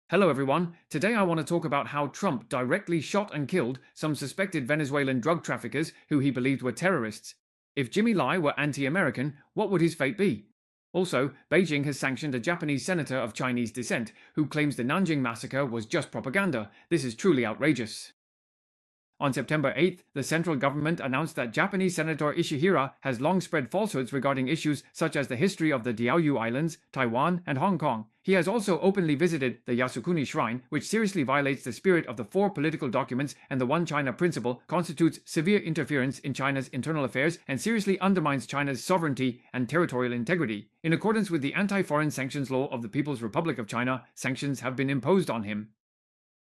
Hello everyone, today I want to talk about how Trump directly shot and killed some suspected Venezuelan drug traffickers who he believed were terrorists. If Jimmy Lai were anti-American, what would his fate be? Also, Beijing has sanctioned a Japanese senator of Chinese descent who claims the Nanjing Massacre was just propaganda. This is truly outrageous. On September 8th, the central government announced that Japanese Senator Ishihara has long spread falsehoods regarding issues such as the history of the Diaoyu Islands, Taiwan, and Hong Kong. He has also openly visited the Yasukuni Shrine, which seriously violates the spirit of the four political documents and the One China principle, constitutes severe interference in China's internal affairs, and seriously undermines China's sovereignty and territorial integrity. In accordance with the anti-foreign sanctions law of the People's Republic of China, sanctions have been imposed on him.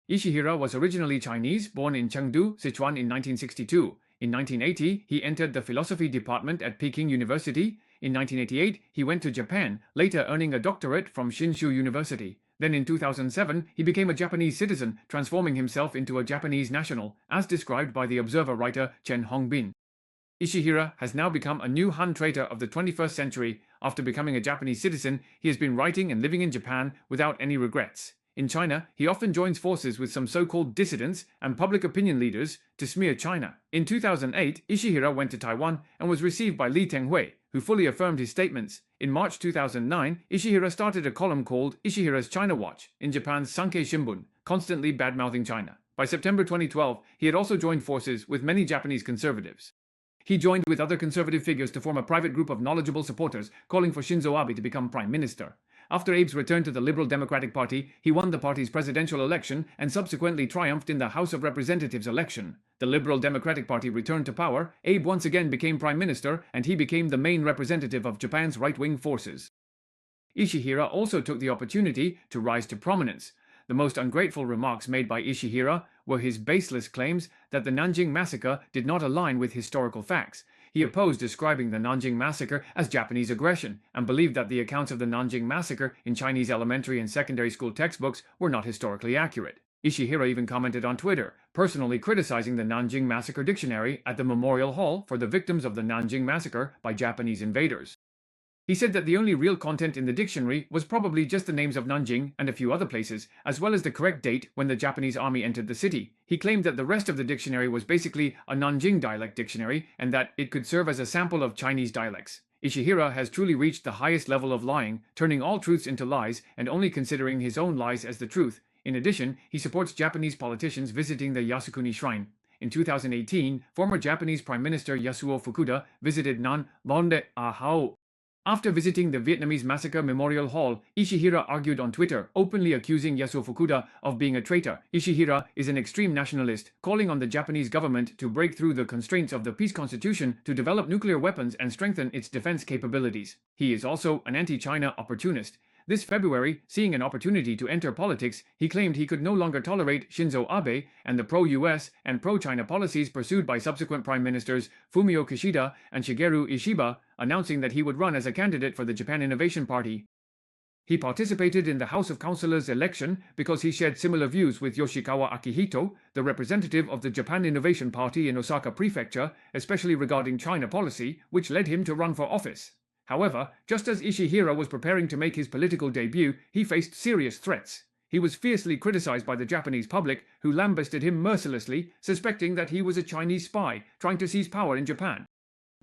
Ishihara was originally Chinese, born in Chengdu, Sichuan in 1962. In 1980, he entered the philosophy department at Peking University. In 1988, he went to Japan, later earning a doctorate from Shinshu University. Then in 2007, he became a Japanese citizen, transforming himself into a Japanese national, as described by the Observer writer Chen Hongbin. Ishihara has now become a new Han traitor of the 21st century. After becoming a Japanese citizen, he has been writing and living in Japan without any regrets. In China, he often joins forces with some so-called dissidents and public opinion leaders to smear China. In 2008, Ishihara went to Taiwan and was received by Li Tenghui, who fully affirmed his statements. In March 2009, Ishihara started a column called Ishihara's China Watch in Japan's Sankei Shimbun, constantly bad-mouthing China. By September 2012, he had also joined forces with many Japanese conservatives. He joined with other conservative figures to form a private group of knowledgeable supporters, calling for Shinzo Abe to become prime minister. After Abe's return to the Liberal Democratic Party, he won the party's presidential election and subsequently triumphed in the House of Representatives election. The Liberal Democratic Party returned to power, Abe once again became prime minister, and he became the main representative of Japan's right-wing forces. Ishihara also took the opportunity to rise to prominence. The most ungrateful remarks made by Ishihara were his baseless claims that the Nanjing Massacre did not align with historical facts. He opposed describing the Nanjing Massacre as Japanese aggression, and believed that the accounts of the Nanjing Massacre in Chinese elementary and secondary school textbooks were not historically accurate. Ishihara even commented on Twitter, personally criticizing the Nanjing Massacre dictionary at the Memorial Hall for the victims of the Nanjing Massacre by Japanese invaders. He said that the only real content in the dictionary was probably just the names of Nanjing and a few other places, as well as the correct date when the Japanese army entered the city. He claimed that the rest of the dictionary was basically a Nanjing dialect dictionary and that it could serve as a sample of Chinese dialects. Ishihara has truly reached the highest level of lying, turning all truths into lies and only considering his own lies as the truth. In addition, he supports Japanese politicians visiting the Yasukuni Shrine. In 2018, former Japanese Prime Minister Yasuo Fukuda visited Nanbonde Ahau. After visiting the Vietnamese Massacre Memorial Hall, Ishihara argued on Twitter, openly accusing Yasuo Fukuda of being a traitor. Ishihara is an extreme nationalist, calling on the Japanese government to break through the constraints of the peace constitution to develop nuclear weapons and strengthen its defense capabilities. He is also an anti-China opportunist. This February, seeing an opportunity to enter politics, he claimed he could no longer tolerate Shinzo Abe and the pro-US and pro-China policies pursued by subsequent prime ministers Fumio Kishida and Shigeru Ishiba, announcing that he would run as a candidate for the Japan Innovation Party. He participated in the House of Councillors election because he shared similar views with Yoshikawa Akihito, the representative of the Japan Innovation Party in Osaka Prefecture, especially regarding China policy, which led him to run for office. However, just as Ishihara was preparing to make his political debut, he faced serious threats. He was fiercely criticized by the Japanese public, who lambasted him mercilessly, suspecting that he was a Chinese spy trying to seize power in Japan.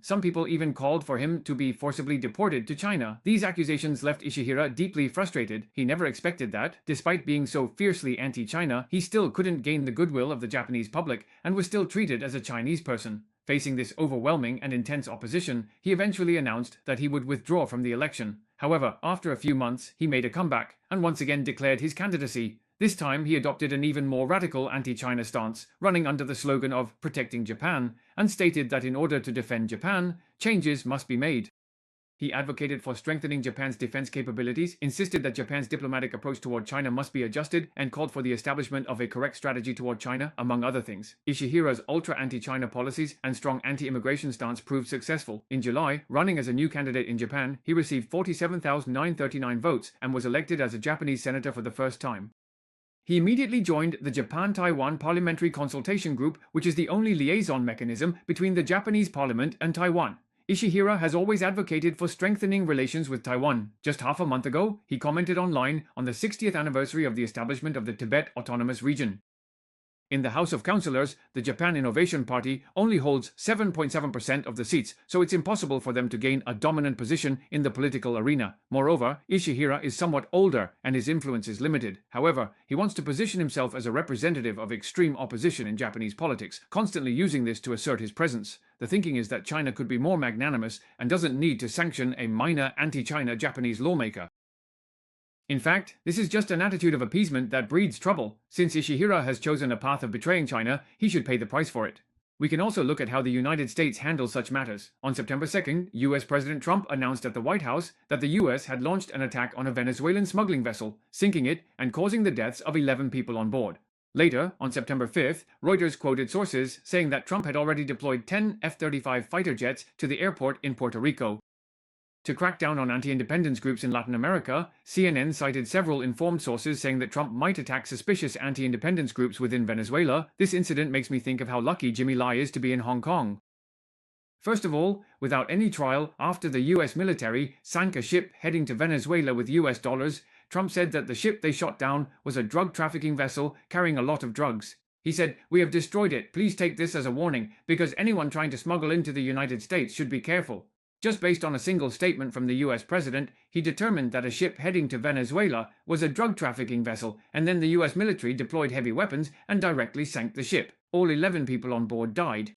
Some people even called for him to be forcibly deported to China. These accusations left Ishihara deeply frustrated. He never expected that, despite being so fiercely anti-China, he still couldn't gain the goodwill of the Japanese public and was still treated as a Chinese person. Facing this overwhelming and intense opposition, he eventually announced that he would withdraw from the election. However, after a few months, he made a comeback and once again declared his candidacy. This time, he adopted an even more radical anti-China stance, running under the slogan of protecting Japan, and stated that in order to defend Japan, changes must be made. He advocated for strengthening Japan's defense capabilities, insisted that Japan's diplomatic approach toward China must be adjusted, and called for the establishment of a correct strategy toward China, among other things. Ishihara's ultra-anti-China policies and strong anti-immigration stance proved successful. In July, running as a new candidate in Japan, he received 47,939 votes and was elected as a Japanese senator for the first time. He immediately joined the Japan-Taiwan Parliamentary Consultation Group, which is the only liaison mechanism between the Japanese parliament and Taiwan. Ishihara has always advocated for strengthening relations with Taiwan. Just half a month ago, he commented online on the 60th anniversary of the establishment of the Tibet Autonomous Region. In the House of Councillors, the Japan Innovation Party only holds 7.7% of the seats, so it's impossible for them to gain a dominant position in the political arena. Moreover, Ishihara is somewhat older and his influence is limited. However, he wants to position himself as a representative of extreme opposition in Japanese politics, constantly using this to assert his presence. The thinking is that China could be more magnanimous and doesn't need to sanction a minor anti-China Japanese lawmaker. In fact, this is just an attitude of appeasement that breeds trouble. Since Ishihara has chosen a path of betraying China, he should pay the price for it. We can also look at how the United States handles such matters. On September 2nd, US President Trump announced at the White House that the US had launched an attack on a Venezuelan smuggling vessel, sinking it and causing the deaths of 11 people on board. Later, on September 5th, Reuters quoted sources saying that Trump had already deployed 10 F-35 fighter jets to the airport in Puerto Rico. To crack down on anti-independence groups in Latin America, CNN cited several informed sources saying that Trump might attack suspicious anti-independence groups within Venezuela. This incident makes me think of how lucky Jimmy Lai is to be in Hong Kong. First of all, without any trial, after the US military sank a ship heading to Venezuela with US dollars, Trump said that the ship they shot down was a drug trafficking vessel carrying a lot of drugs. He said, "We have destroyed it. Please take this as a warning, because anyone trying to smuggle into the United States should be careful." Just based on a single statement from the US president, he determined that a ship heading to Venezuela was a drug trafficking vessel, and then the US military deployed heavy weapons and directly sank the ship. All 11 people on board died.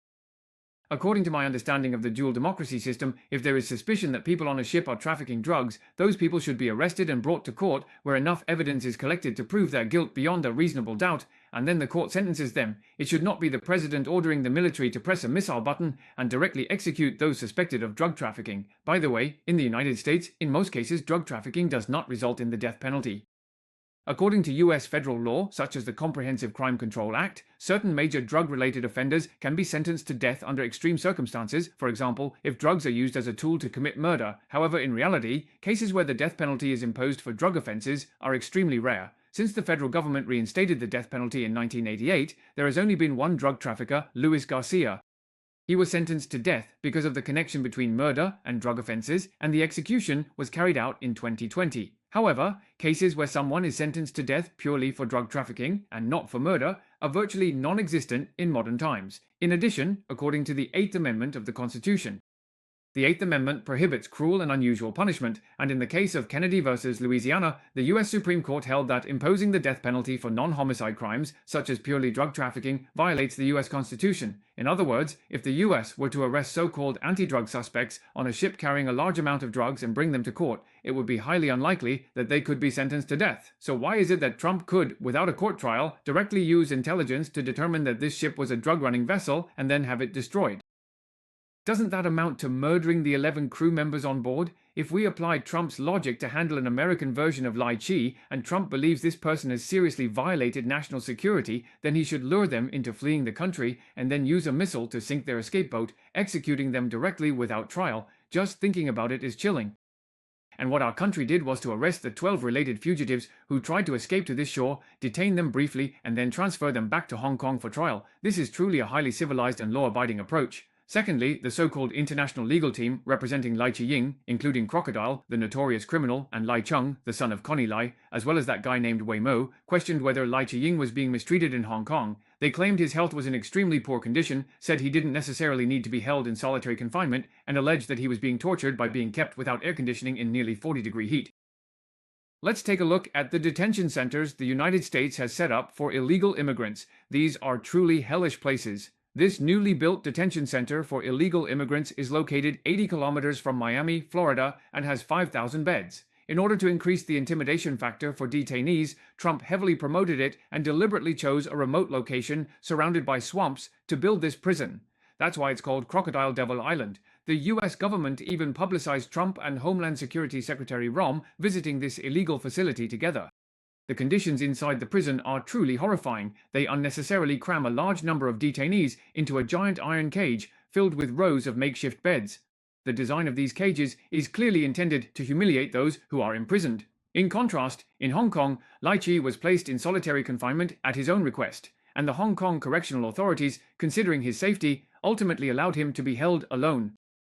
According to my understanding of the dual democracy system, if there is suspicion that people on a ship are trafficking drugs, those people should be arrested and brought to court where enough evidence is collected to prove their guilt beyond a reasonable doubt, and then the court sentences them. It should not be the president ordering the military to press a missile button and directly execute those suspected of drug trafficking. By the way, in the United States, in most cases, drug trafficking does not result in the death penalty. According to US federal law, such as the Comprehensive Crime Control Act, certain major drug-related offenders can be sentenced to death under extreme circumstances, for example, if drugs are used as a tool to commit murder. However, in reality, cases where the death penalty is imposed for drug offenses are extremely rare. Since the federal government reinstated the death penalty in 1988, there has only been one drug trafficker, Luis Garcia. He was sentenced to death because of the connection between murder and drug offenses, and the execution was carried out in 2020. However, cases where someone is sentenced to death purely for drug trafficking and not for murder are virtually non-existent in modern times. In addition, according to the 8th Amendment of the Constitution, the 8th Amendment prohibits cruel and unusual punishment, and in the case of Kennedy versus Louisiana, the US Supreme Court held that imposing the death penalty for non-homicide crimes, such as purely drug trafficking, violates the US Constitution. In other words, if the US were to arrest so-called anti-drug suspects on a ship carrying a large amount of drugs and bring them to court, it would be highly unlikely that they could be sentenced to death. So why is it that Trump could, without a court trial, directly use intelligence to determine that this ship was a drug-running vessel and then have it destroyed? Doesn't that amount to murdering the 11 crew members on board? If we applied Trump's logic to handle an American version of Lai Chi, and Trump believes this person has seriously violated national security, then he should lure them into fleeing the country and then use a missile to sink their escape boat, executing them directly without trial. Just thinking about it is chilling. And what our country did was to arrest the 12 related fugitives who tried to escape to this shore, detain them briefly, and then transfer them back to Hong Kong for trial. This is truly a highly civilized and law-abiding approach. Secondly, the so-called international legal team representing Lai Chi-ying, including Crocodile, the notorious criminal, and Lai Chung, the son of Connie Lai, as well as that guy named Wei Mo, questioned whether Lai Chi-ying was being mistreated in Hong Kong. They claimed his health was in extremely poor condition, said he didn't necessarily need to be held in solitary confinement, and alleged that he was being tortured by being kept without air conditioning in nearly 40-degree heat. Let's take a look at the detention centers the United States has set up for illegal immigrants. These are truly hellish places. This newly built detention center for illegal immigrants is located 80 kilometers from Miami, Florida, and has 5,000 beds. In order to increase the intimidation factor for detainees, Trump heavily promoted it and deliberately chose a remote location surrounded by swamps to build this prison. That's why it's called Crocodile Devil Island. The US government even publicized Trump and Homeland Security Secretary Rom visiting this illegal facility together. The conditions inside the prison are truly horrifying. They unnecessarily cram a large number of detainees into a giant iron cage filled with rows of makeshift beds. The design of these cages is clearly intended to humiliate those who are imprisoned. In contrast, in Hong Kong, Lai Chi was placed in solitary confinement at his own request, and the Hong Kong correctional authorities, considering his safety, ultimately allowed him to be held alone.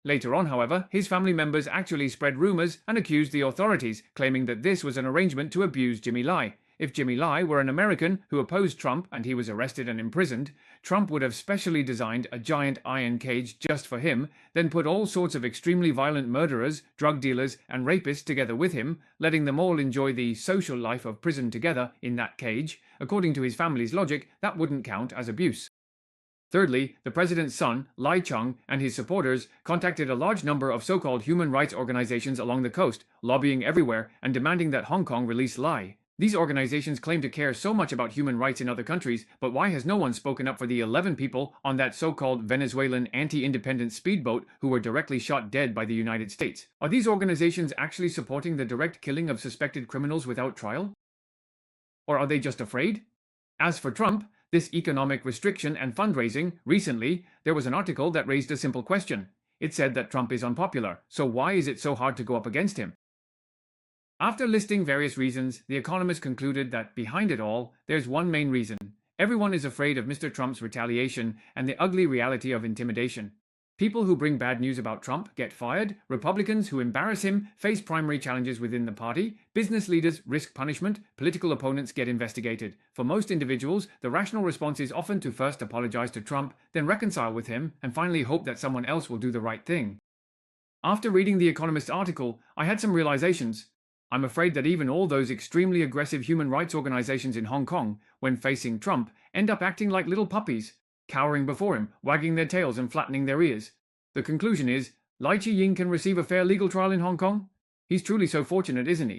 Later on, however, his family members actually spread rumors and accused the authorities, claiming that this was an arrangement to abuse Jimmy Lai. If Jimmy Lai were an American who opposed Trump and he was arrested and imprisoned, Trump would have specially designed a giant iron cage just for him, then put all sorts of extremely violent murderers, drug dealers, and rapists together with him, letting them all enjoy the social life of prison together in that cage. According to his family's logic, that wouldn't count as abuse. Thirdly, the president's son, Lai Cheng, and his supporters contacted a large number of so-called human rights organizations along the coast, lobbying everywhere and demanding that Hong Kong release Lai. These organizations claim to care so much about human rights in other countries, but why has no one spoken up for the 11 people on that so-called Venezuelan anti-independence speedboat who were directly shot dead by the United States? Are these organizations actually supporting the direct killing of suspected criminals without trial? Or are they just afraid? As for Trump, this economic restriction and fundraising, recently, there was an article that raised a simple question. It said that Trump is unpopular, so why is it so hard to go up against him? After listing various reasons, The Economist concluded that behind it all, there's one main reason. Everyone is afraid of Mr. Trump's retaliation and the ugly reality of intimidation. People who bring bad news about Trump get fired, Republicans who embarrass him face primary challenges within the party, business leaders risk punishment, political opponents get investigated. For most individuals, the rational response is often to first apologize to Trump, then reconcile with him, and finally hope that someone else will do the right thing. After reading The Economist article, I had some realizations. I'm afraid that even all those extremely aggressive human rights organizations in Hong Kong, when facing Trump, end up acting like little puppies, cowering before him, wagging their tails and flattening their ears. The conclusion is, Lai Chi-ying can receive a fair legal trial in Hong Kong? He's truly so fortunate, isn't he?